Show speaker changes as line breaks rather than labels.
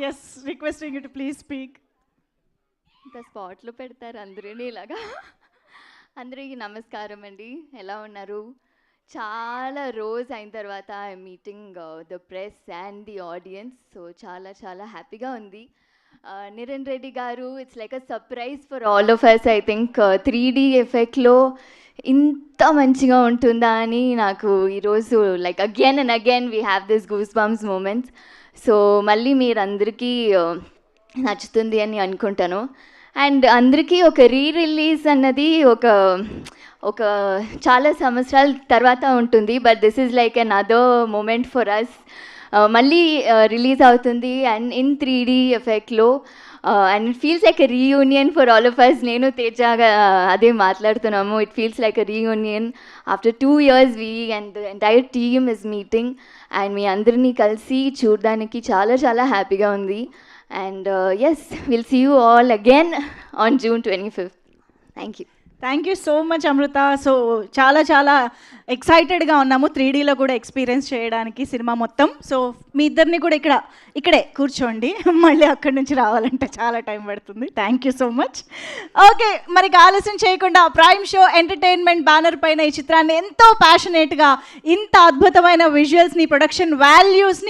Yes, requesting you to please speak.
ఇంకా స్పాట్లో పెడతారు అందరినీ ఇలాగా. అందరికీ నమస్కారం అండి, ఎలా ఉన్నారు? చాలా రోజు అయిన తర్వాత I meeting the press and the audience. So చాలా చాలా హ్యాపీగా ఉంది. నిరణ్ రెడ్డి గారు, it's like a surprise for all of us. I think 3D ఎఫెక్ట్లో ఇంత మంచిగా ఉంటుందా అని నాకు ఈరోజు like again and again we have this goose bumps moments. So మళ్ళీ మీరందరికీ నచ్చుతుంది అని అనుకుంటాను. అండ్ అందరికీ ఒక రిలీజ్ అన్నది ఒక చాలా సంవత్సరాల తర్వాత ఉంటుంది, but this is like another moment for us. మళ్ళీ రిలీజ్ అవుతుంది అండ్ ఇన్ 3D ఎఫెక్ట్లో, and it feels like a reunion for all of us. నేను తేజాగా అదే మాట్లాడుతున్నాము. It feels like a reunion after 2 years. We and the entire team is meeting and మీ అందరినీ కలిసి చూడడానికి చాలా చాలా హ్యాపీగా ఉంది. And yes, we'll see you all again on June 25th. Thank you.
Thank you so much Amrita. So చాలా చాలా ఎక్సైటెడ్గా ఉన్నాము 3Dలో కూడా ఎక్స్పీరియన్స్ చేయడానికి సినిమా మొత్తం. సో మీ ఇద్దరిని కూడా ఇక్కడే కూర్చోండి, మళ్ళీ అక్కడి నుంచి రావాలంటే చాలా టైం పడుతుంది. Thank you so much. Okay, మరి ఆలస్యం చేయకుండా ప్రైమ్ షో ఎంటర్టైన్మెంట్ బ్యానర్ పైన ఈ చిత్రాన్ని ఎంతో ప్యాషనేట్గా, ఇంత అద్భుతమైన విజువల్స్ని, ప్రొడక్షన్ వాల్యూస్ని